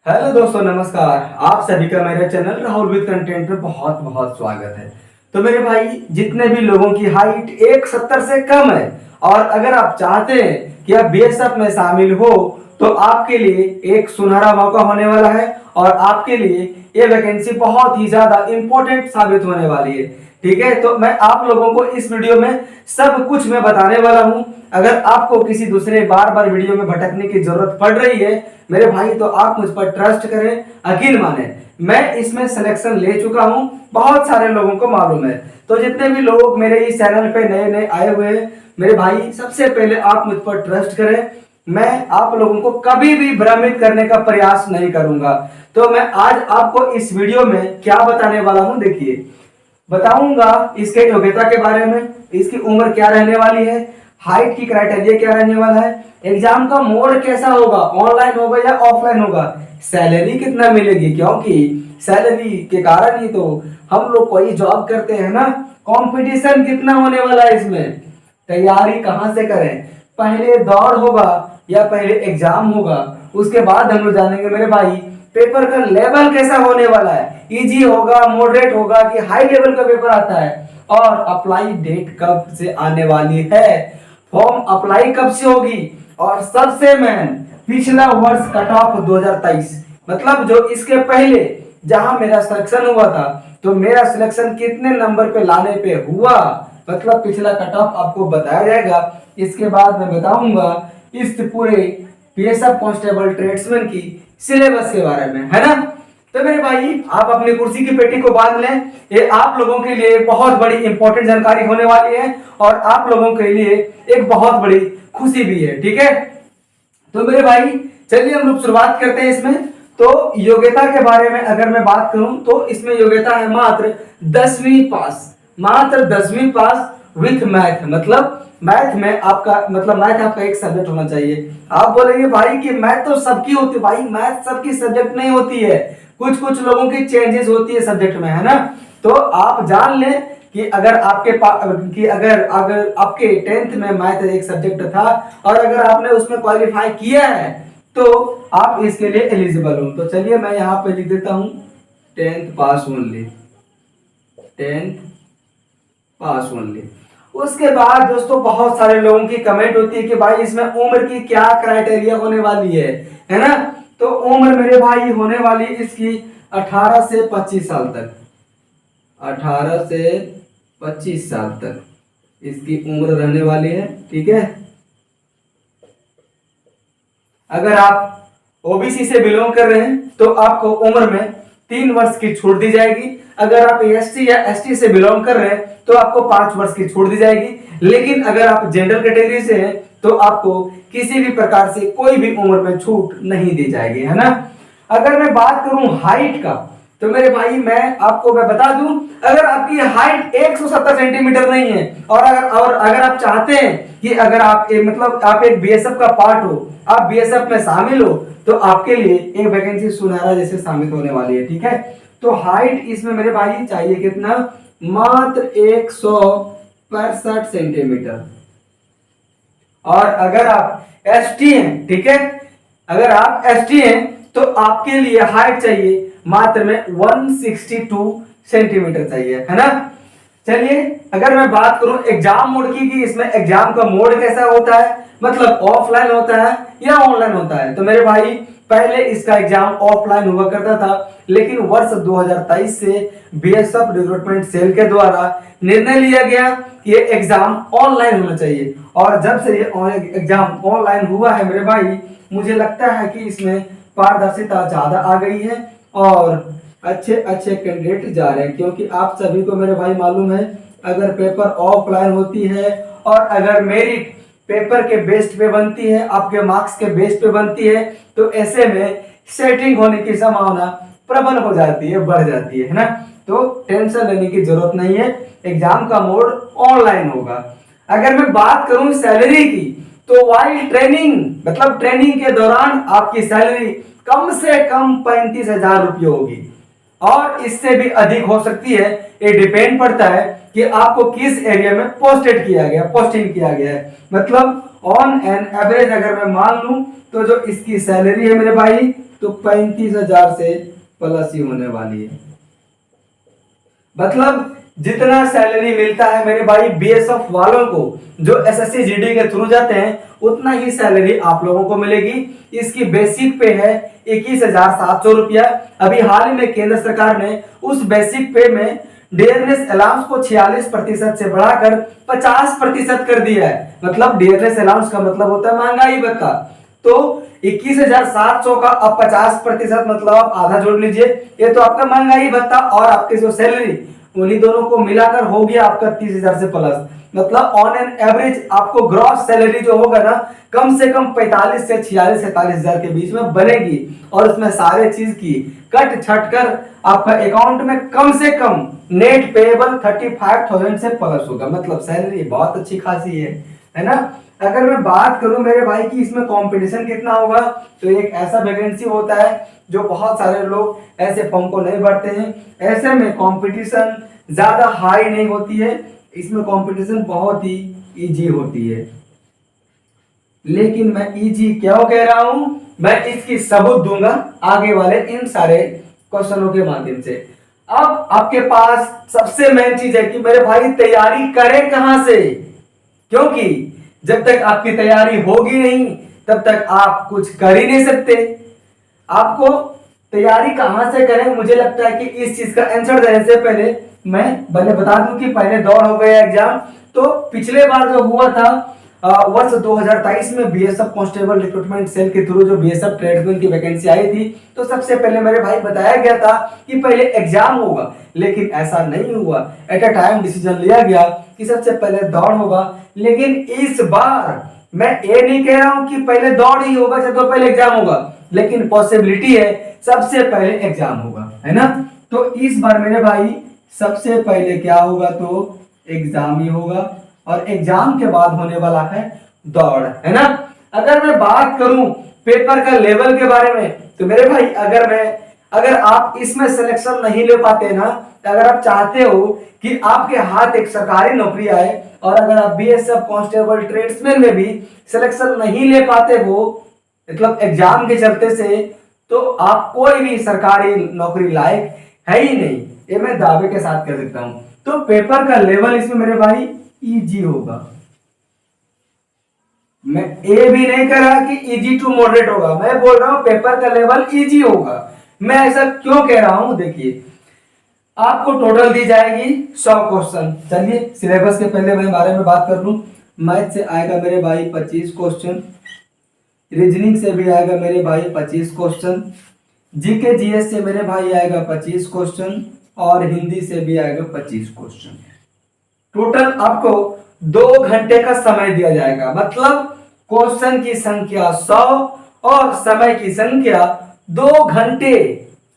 Hello दोस्तों, नमस्कार। आप सभी का मेरे चैनल राहुल विद कंटेंट में बहुत बहुत स्वागत है। तो मेरे भाई, जितने भी लोगों की हाइट 170 से कम है और अगर आप चाहते हैं कि आप बीएसएफ में शामिल हो तो आपके लिए एक सुनहरा मौका होने वाला है और आपके लिए ये वैकेंसी बहुत ही ज्यादा इंपॉर्टेंट साबित होने वाली है। ठीक है, तो मैं आप लोगों को इस वीडियो में सब कुछ मैं बताने वाला हूं। अगर आपको किसी दूसरे बार बार वीडियो में भटकने की जरूरत पड़ रही है मेरे भाई, तो आप मुझ पर ट्रस्ट करें, यकीन माने। मैं इसमें सिलेक्शन ले चुका हूं, बहुत सारे लोगों को मालूम है। तो जितने भी लोग मेरे इस चैनल पे नए नए आए हुए हैं मेरे भाई, सबसे पहले आप मुझ पर ट्रस्ट करें। मैं आप लोगों को कभी भी भ्रमित करने का प्रयास नहीं करूंगा। तो मैं आज आपको इस वीडियो में क्या बताने वाला हूं, देखिए। बताऊंगा इसके योग्यता के बारे में, इसकी उम्र क्या रहने वाली है, हाइट की क्राइटेरिया क्या रहने वाला है, एग्जाम का मोड कैसा होगा, ऑनलाइन होगा या ऑफलाइन होगा, सैलरी कितना मिलेगी, क्योंकि सैलरी के कारण ही तो हम लोग कोई जॉब करते हैं ना। कंपटीशन कितना होने वाला है, इसमें तैयारी कहां से करें, पहले दौड़ होगा या पहले एग्जाम होगा, उसके बाद हम लोग जानेंगे मेरे भाई पेपर का लेवल कैसा होने वाला है, इजी होगा, मॉडरेट होगा कि हाई लेवल का पेपर आता है, और अप्लाई डेट कब से आने वाली है, फॉर्म अप्लाई कब से होगी, और सबसे मेन पिछला वर्ष कट ऑफ 2023, मतलब जो इसके पहले जहां मेरा सिलेक्शन हुआ था तो मेरा सिलेक्शन कितने नंबर पे लाने पे हुआ, मतलब पिछला कट ऑफ आपको बताया जाएगा। इसके बाद मैं बताऊंगा इस पूरे पीएसएफ कांस्टेबल ट्रेड्समैन की सिलेबस के बारे में, है ना। तो मेरे भाई, आप अपनी कुर्सी की पेटी को बांध लें, ये आप लोगों के लिए बहुत बड़ी इंपॉर्टेंट जानकारी होने वाली है और आप लोगों के लिए एक बहुत बड़ी खुशी भी है। ठीक है, तो मेरे भाई चलिए हम लोग शुरुआत करते हैं इसमें। तो योग्यता के बारे में अगर मैं बात करूं तो इसमें योग्यता है मात्र 10वीं पास, मात्र 10वीं पास विथ मैथ, मतलब मैथ में आपका मतलब मैथ आपका एक सब्जेक्ट होना चाहिए। आप बोलेंगे भाई कि मैथ तो सबकी होती है, भाई मैथ सबकी सब्जेक्ट नहीं होती है, कुछ कुछ लोगों की चेंजेस होती है सब्जेक्ट में, है ना। तो आप जान लें कि अगर अगर आपके 10th में मैथ एक सब्जेक्ट था और अगर आपने उसमें क्वालिफाई किया है तो आप इसके लिए एलिजिबल हो। तो चलिए मैं यहाँ पे लिख देता हूँ 10th पास ओनली, 10th पास ओनली। उसके बाद दोस्तों बहुत सारे लोगों की कमेंट होती है कि भाई इसमें उम्र की क्या क्राइटेरिया होने वाली है ना। तो उम्र मेरे भाई होने वाली इसकी 18 से 25 साल तक, 18 से 25 साल तक इसकी उम्र रहने वाली है। ठीक है, अगर आप ओबीसी से बिलोंग कर रहे हैं तो आपको उम्र में 3 वर्ष की छूट दी जाएगी। अगर आप एससी या एसटी से बिलोंग कर रहे हैं तो आपको 5 वर्ष की छूट दी जाएगी। लेकिन अगर आप जनरल कैटेगरी से हैं तो आपको किसी भी प्रकार से कोई भी उम्र में छूट नहीं दी जाएगी, है ना। अगर मैं बात करूं हाइट का तो मेरे भाई मैं बता दूं, अगर आपकी हाइट 170 सेंटीमीटर नहीं है और अगर आप चाहते हैं कि अगर आप मतलब आप एक बीएसएफ का पार्ट हो, आप बीएसएफ में शामिल हो, तो आपके लिए एक वैकेंसी सुनहरा जैसे शामिल होने वाली है। ठीक है, तो हाइट इसमें मेरे भाई चाहिए कितना, मात्र 165 सेंटीमीटर। और अगर आप एसटी हैं, ठीक है, अगर आप एसटी हैं तो आपके लिए हाइट चाहिए मात्र में 162 सेंटीमीटर चाहिए, है ना। चलिए अगर मैं बात करूं एग्जाम मोड की कि इसमें एग्जाम का मोड कैसा होता है, मतलब ऑफलाइन होता है या ऑनलाइन होता है, तो मेरे भाई पहले इसका एग्जाम ऑफलाइन हुआ करता था, लेकिन वर्ष 2023 से बीएसएफ रिक्रूटमेंट सेल के द्वारा निर्णय लिया गया कि ये एग्जाम ऑनलाइन होना चाहिए। और जब से ये एग्जाम ऑनलाइन हुआ है मेरे भाई, मुझे लगता है कि इसमें पारदर्शिता ज्यादा आ गई है और अच्छे अच्छे कैंडिडेट जा रहे हैं। क्योंकि आप सभी को मेरे भाई मालूम है, अगर पेपर ऑफलाइन होती है और अगर मेरिट पेपर के बेस पे बनती है, आपके मार्क्स के बेस पे बनती है, तो ऐसे में सेटिंग होने की संभावना प्रबल हो जाती है, बढ़ जाती है ना। तो टेंशन लेने की जरूरत नहीं है, एग्जाम का मोड ऑनलाइन होगा। अगर मैं बात करूं सैलरी की तो वाइल ट्रेनिंग, मतलब ट्रेनिंग के दौरान आपकी सैलरी कम से कम 35,000 रुपये होगी। और इससे भी अधिक हो सकती है। ये डिपेंड पड़ता है कि आपको किस एरिया में पोस्टिंग किया गया है। मतलब ऑन एन एवरेज अगर मैं मान लूं तो जो इसकी सैलरी है मेरे भाई, तो 35,000 से प्लस ही होने वाली है। मतलब जितना सैलरी मिलता है मेरे भाई बीएसएफ वालों को जो एसएससी जीडी के थ्रू जाते हैं, उतना ही सैलरी आप लोगों को मिलेगी। इसकी बेसिक पे है 21,700 रुपया। अभी हाल ही में केंद्र सरकार ने उस बेसिक पे में डियरनेस अलाउंस को 46% से बढ़ाकर 50% कर दिया है। मतलब डियरनेस अलाउंस का मतलब होता है महंगाई भत्ता। तो 21,700 का अब 50% मतलब आप आधा जोड़ लीजिए, ये तो आपका महंगाई भत्ता और आपकी जो सैलरी, उन्हीं दोनों को मिलाकर हो गया आपका 30,000 से प्लस। मतलब ऑन एन एवरेज आपको ग्रॉस सैलरी जो होगा ना, कम से कम 45 से 46-47,000 के बीच में बनेगी। और उसमें सारे चीज की कट छट कर आपका अकाउंट में कम से कम नेट पेएबल 35,000 से प्लस होगा। मतलब सैलरी बहुत अच्छी खासी है ना। अगर मैं बात करूं मेरे भाई की इसमें कंपटीशन कितना होगा, तो एक ऐसा वैकेंसी होता है जो बहुत सारे लोग ऐसे फॉर्म को नहीं भरते हैं। ऐसे में कंपटीशन ज्यादा हाई नहीं होती है, इसमें कंपटीशन बहुत ही इजी होती है। लेकिन मैं इजी क्यों कह रहा हूं, मैं इसकी सबूत दूंगा आगे वाले इन सारे क्वेश्चनों के माध्यम से। अब आपके पास सबसे मेन चीज है कि मेरे भाई तैयारी करें कहां से, क्योंकि जब तक आपकी तैयारी होगी नहीं तब तक आप कुछ कर ही नहीं सकते। आपको तैयारी कहां से करें, मुझे लगता है कि इस चीज का आंसर देने से पहले मैं पहले बता दूं कि पहले दौड़ हो गया एग्जाम। तो पिछले बार जो हुआ था वर्ष 2023 में बीएसएफ कांस्टेबल रिक्रूटमेंट सेल के थ्रू जो बीएसएफ ट्रेडमैन की वैकेंसी आई थी, तो सबसे पहले मेरे भाई बताया गया था कि पहले एग्जाम होगा, लेकिन ऐसा नहीं हुआ। एट अ टाइम डिसीजन लिया गया कि सबसे पहले दौड़ होगा। लेकिन इस बार मैं ये नहीं कह रहा हूं कि पहले दौड़ ही होगा तो पहले एग्जाम होगा, लेकिन पॉसिबिलिटी है सबसे पहले एग्जाम होगा, है ना। तो इस बार मेरे भाई सबसे पहले क्या होगा, तो एग्जाम ही होगा और एग्जाम के बाद होने वाला है दौड़, है ना। अगर मैं बात करूं पेपर का लेवल के बारे में, तो मेरे भाई अगर आप इसमें सिलेक्शन नहीं ले पाते ना, अगर आप चाहते हो कि आपके हाथ एक सरकारी नौकरी आए और अगर आप बीएसएफ कांस्टेबल ट्रेड्समैन में भी सिलेक्शन नहीं ले पाते हो, मतलब एग्जाम के चलते से, तो आप कोई भी सरकारी नौकरी लायक है ही नहीं, ये मैं दावे के साथ कह सकता हूं। तो पेपर का लेवल इसमें मेरे भाई इजी होगा। मैं ये भी नहीं कह रहा कि इजी टू मॉडरेट होगा, मैं बोल रहा हूं पेपर का लेवल इजी होगा। मैं ऐसा क्यों कह रहा हूं, देखिए आपको टोटल दी जाएगी 100 क्वेश्चन। चलिए सिलेबस के पहले मैं बारे में बात कर लूं। मैथ से आएगा मेरे भाई 25 क्वेश्चन, रीजनिंग से भी आएगा मेरे भाई 25 क्वेश्चन, जीके जीएस से मेरे भाई आएगा 25 क्वेश्चन और हिंदी से भी आएगा 25 क्वेश्चन। टोटल आपको 2 घंटे का समय दिया जाएगा। मतलब क्वेश्चन की संख्या 100 और समय की संख्या 2 घंटे।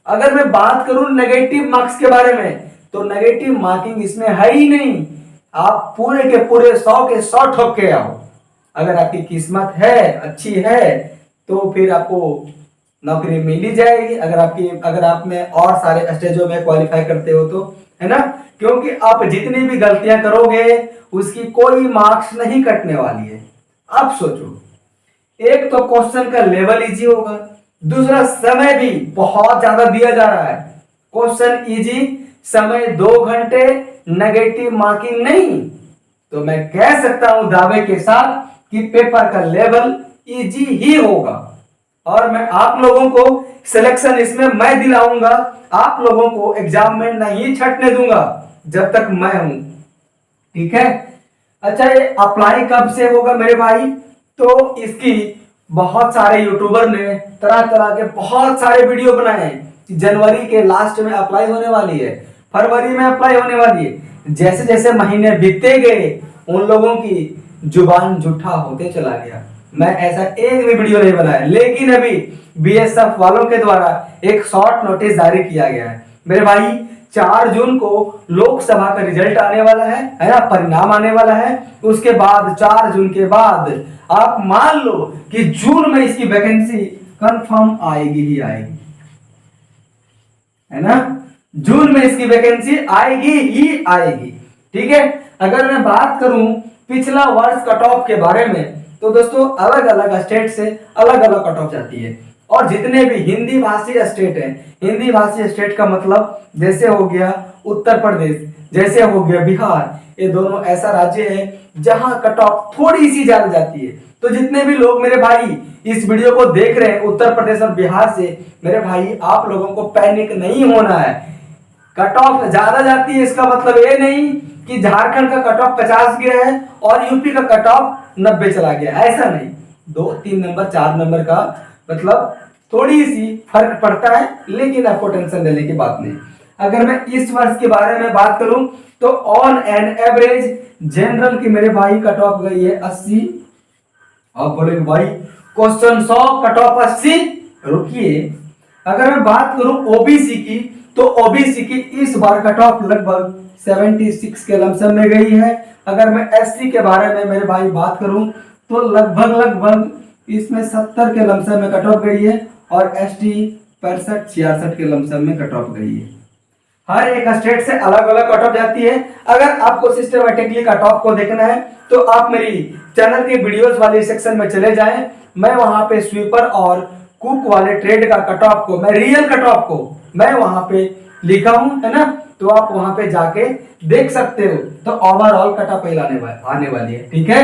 अगर मैं बात करूं नेगेटिव मार्क्स के बारे में, तो नेगेटिव मार्किंग इसमें है ही नहीं। आप पूरे के पूरे 100 के 100 ठोक के आओ। अगर आपकी किस्मत है अच्छी है तो फिर आपको नौकरी मिल ही जाएगी, अगर आप में और सारे स्टेजों में क्वालिफाई करते हो तो, है ना। क्योंकि आप जितनी भी गलतियां करोगे उसकी कोई मार्क्स नहीं कटने वाली है। अब सोचो, एक तो क्वेश्चन का लेवल इजी होगा, दूसरा समय भी बहुत ज्यादा दिया जा रहा है। क्वेश्चन इजी, समय 2 घंटे, नेगेटिव मार्किंग नहीं। तो मैं कह सकता हूं दावे के साथ कि पेपर का लेवल इजी ही होगा और मैं आप लोगों को सिलेक्शन इसमें मैं दिलाऊंगा। आप लोगों को एग्जाम में नहीं छटने दूंगा जब तक मैं हूं, ठीक है। अच्छा, ये अप्लाई कब से होगा मेरे भाई, तो इसकी बहुत सारे यूट्यूबर ने तरह तरह के बहुत सारे वीडियो बनाए हैं। जनवरी के लास्ट में अप्लाई होने वाली है, फरवरी में अप्लाई होने वाली है। जैसे जैसे महीने बीतते गए उन लोगों की जुबान झूठा होते चला गया। मैं ऐसा एक भी वीडियो नहीं बनाया, लेकिन अभी बीएसएफ वालों के द्वारा एक शॉर्ट नोटिस जारी किया गया है मेरे भाई। 4 जून को लोकसभा का रिजल्ट आने वाला है ना, परिणाम आने वाला है। उसके बाद 4 जून के बाद आप मान लो कि जून में इसकी वैकेंसी कंफर्म आएगी ही आएगी, है ना। जून में इसकी वैकेंसी आएगी ही आएगी। ठीक है, अगर मैं बात करूं पिछला वर्ष कट ऑफ के बारे में, तो दोस्तों अलग अलग स्टेट से अलग अलग कट ऑफ जाती है। और जितने भी हिंदी भाषी स्टेट हैं, हिंदी भाषी स्टेट का मतलब जैसे हो गया उत्तर प्रदेश, जैसे हो गया बिहार, ये दोनों ऐसा राज्य है जहां कट ऑफ थोड़ी सी ज्यादा जाती है। तो जितने भी लोग मेरे भाई इस वीडियो को देख रहे हैं उत्तर प्रदेश और बिहार से, मेरे भाई आप लोगों को पैनिक नहीं होना है। कट ऑफ ज्यादा जाती है इसका मतलब ये नहीं कि झारखंड का कट ऑफ 50 गया है और यूपी का कट ऑफ 90 चला गया, ऐसा नहीं। 2-3 नंबर 4 नंबर का मतलब थोड़ी सी फर्क पड़ता है, लेकिन आपको टेंशन लेने की बात नहीं। अगर मैं इस वर्ष के बारे में बात करूं तो ऑन एन एवरेज जनरल की मेरे भाई कट ऑफ गई है 80। आप बोलेंगे भाई क्वेश्चन 100 कट ऑफ 80, रुकिए। अगर मैं बात करूं ओबीसी की, तो ओबीसी की इस बार कट ऑफ लगभग 76 के लमसम में गई है। अगर मैं एससी के बारे में मेरे भाई बात करूं तो लगभग इसमें 70 के लमसम में कट ऑफ गई है और एसटी 65-66 के लमसम में कट ऑफ गई है। हर एक स्टेट से अलग अलग कट ऑफ जाती है। अगर आपको सिस्टमैटिकली कट ऑफ को देखना है तो आप मेरी चैनल के वीडियोस वाले सेक्शन में चले जाएं। मैं वहां पे स्वीपर और कुक वाले ट्रेड का कट ऑफ को, मैं रियल कट ऑफ को मैं वहां पे लिखा हूं, है ना, तो आप वहां पे जाके देख सकते हो। तो ओवरऑल कट ऑफ आने वाली है। ठीक है,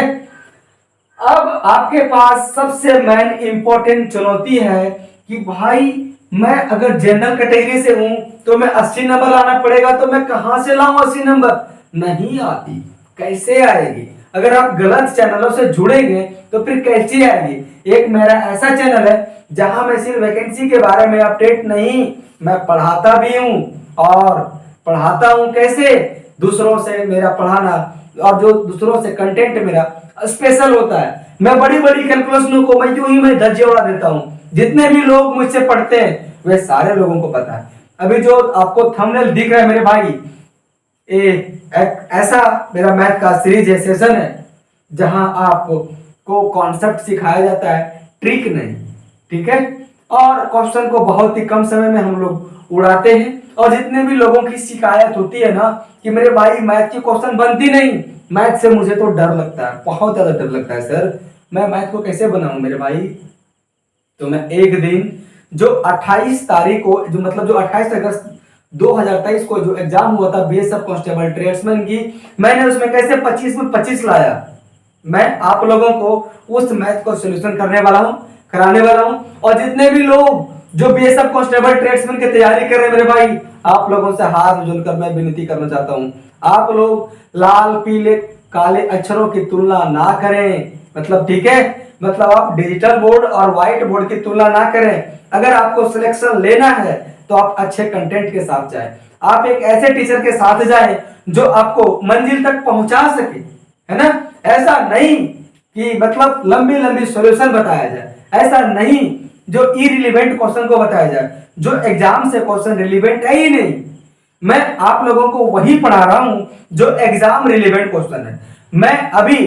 अब आपके पास सबसे मेन इंपॉर्टेंट चुनौती है कि भाई मैं अगर जनरल कैटेगरी से हूं तो मैं 80 नंबर लाना पड़ेगा, तो मैं कहां से लाऊं 80 नंबर? नहीं आती, कैसे आएगी? अगर आप गलत चैनलों से जुड़ेंगे तो फिर कैसे आएगी? एक मेरा ऐसा चैनल है जहां मैं सिर्फ वैकेंसी के बारे में अपडेट नहीं, मैं पढ़ाता भी हूं। और पढ़ाता हूं कैसे? दूसरों से मेरा पढ़ाना और जो दूसरों से कंटेंट मेरा स्पेशल होता है। मैं बड़ी बड़ी कैलकुलेशनों को मैं यूं ही मैं धज्जे उड़ा देता हूं। जितने भी लोग मुझसे पढ़ते हैं वे सारे लोगों को पता है। अभी जो आपको थंबनेल दिख रहा है मेरे भाई, एक ऐसा मेरा मैथ का सीरीज है, सेशन है, जहां आपको कॉन्सेप्ट सिखाया जाता है, ट्रिक नहीं। ठीक है, और क्वेश्चन को बहुत ही कम समय में हम लोग उड़ाते हैं। और जितने भी लोगों की शिकायत होती है ना कि मेरे भाई मैथ की क्वेश्चन बनती नहीं, मैथ से मुझे तो डर लगता है, बहुत ज्यादा डर लगता है सर, मैं मैथ को कैसे बनाऊं मेरे भाई। तो मैं एक दिन जो 28 तारीख को, जो मतलब जो 28 अगस्त 2023 को जो एग्जाम हुआ था बीएसएफ कांस्टेबल ट्रेड्समैन की, मैंने उसमें कैसे 25 में 25 लाया। मैं आप लोगों को उस मैथ को सॉल्यूशन कराने वाला हूं। और जितने भी लोग जो बीएसएफ कांस्टेबल ट्रेड्समैन की तैयारी कर रहे हैं मेरे भाई, आप लोगों से हाथ जोड़कर मैं विनती करना चाहता हूं, आप लोग लाल पीले काले अक्षरों की तुलना ना करें। मतलब ठीक है, मतलब आप डिजिटल बोर्ड और व्हाइट बोर्ड की तुलना ना करें। अगर आपको सिलेक्शन लेना है तो आप अच्छे कंटेंट के साथ जाएं, आप एक ऐसे टीचर के साथ जाएं जो आपको मंजिल तक पहुंचा सके, है ना। ऐसा नहीं कि मतलब लंबी लंबी सॉल्यूशन बताया जाए, ऐसा नहीं जो इरिलेवेंट क्वेश्चन को बताया जाए, जो एग्जाम से क्वेश्चन रिलेवेंट है ही नहीं। मैं आप लोगों को वही पढ़ा रहा हूं जो एग्जाम रिलेवेंट क्वेश्चन है। मैं अभी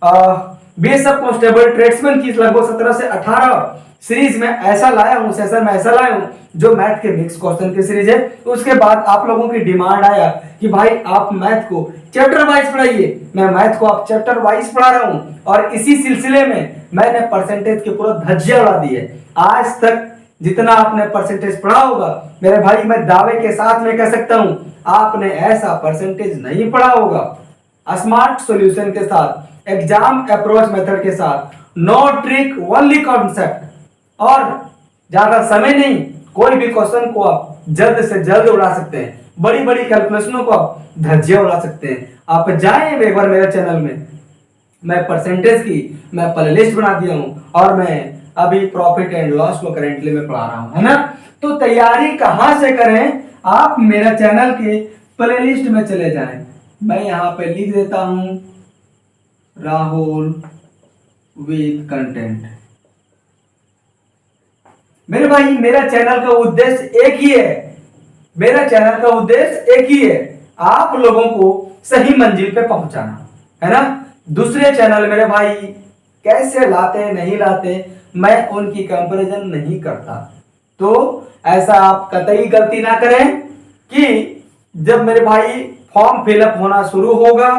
बीएसएफ कांस्टेबल ट्रेड्समैन की लगभग 17 से 18 सीरीज में ऐसा लाया हूं, सेशन में ऐसा लाया हूं जो मैथ के मिक्स क्वेश्चन की सीरीज है। उसके बाद आप लोगों की डिमांड आया कि भाई आप मैथ को चैप्टर वाइज पढ़ाइए, मैं मैथ को आप चैप्टर वाइज पढ़ा रहा हूं। और इसी सिलसिले में मैंने परसेंटेज के पूरा धज्जियां उड़ा दी है। आज तक जितना आपने परसेंटेज पढ़ा होगा मेरे भाई, मैं दावे के साथ में कह सकता हूं आपने ऐसा परसेंटेज नहीं पढ़ा होगा। स्मार्ट सॉल्यूशन के साथ, एग्जाम अप्रोच मेथड के साथ, नो ट्रिक ओनली कॉन्सेप्ट, और ज्यादा समय नहीं, कोई भी क्वेश्चन को आप जल्द से जल्द उड़ा सकते हैं, बड़ी बड़ी कैलकुलेशनों को आप धज्जियां उड़ा सकते हैं। आप जाएं एक बार मेरे चैनल में, मैं परसेंटेज की मैं प्लेलिस्ट बना दिया हूं और मैं अभी प्रॉफिट एंड लॉस को करेंटली में पढ़ा रहा हूं, है ना। तो तैयारी कहां से करें? आप मेरा चैनल के प्लेलिस्ट में चले जाएं। मैं यहां पे लिख देता हूं राहुल विद कंटेंट। मेरे भाई मेरा चैनल का उद्देश्य एक ही है, मेरा चैनल का उद्देश्य एक ही है, आप लोगों को सही मंजिल पे पहुंचाना, है ना। दूसरे चैनल मेरे भाई कैसे लाते नहीं लाते, मैं उनकी कंपैरिजन नहीं करता। तो ऐसा आप कतई गलती ना करें। कि जब मेरे भाई फॉर्म फिलअप होना शुरू होगा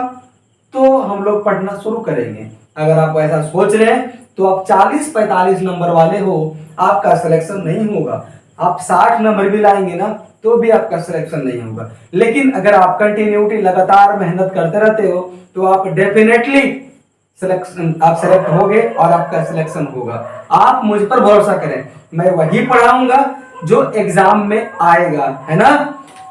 तो हम लोग पढ़ना शुरू करेंगे। अगर आप ऐसा सोच रहे हैं तो आप 40-45 नंबर वाले हो, आपका सिलेक्शन नहीं होगा। आप 60 नंबर भी लाएंगे ना तो भी आपका सिलेक्शन नहीं होगा। लेकिन अगर आप कंटिन्यूटी लगातार मेहनत करते रहते हो तो आप डेफिनेटली सिलेक्शन, आप सेलेक्ट होगे और आपका सिलेक्शन होगा। आप मुझ पर भरोसा करें, मैं वही पढ़ाऊंगा जो एग्जाम में आएगा, है ना।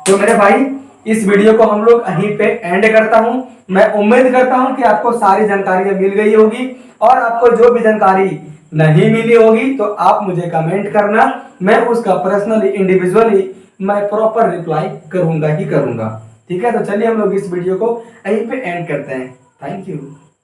तो मेरे भाई इस वीडियो को हम लोग यहीं पे एंड करता हूं। मैं उम्मीद करता हूं कि आपको सारी जानकारियां मिल गई होगी, और आपको जो भी जानकारी नहीं मिली होगी तो आप मुझे कमेंट करना, मैं उसका पर्सनली इंडिविजुअली मैं प्रॉपर रिप्लाई करूंगा ही करूंगा। ठीक है, तो चलिए हम लोग इस वीडियो को यहीं पे एंड करते हैं। Thank you.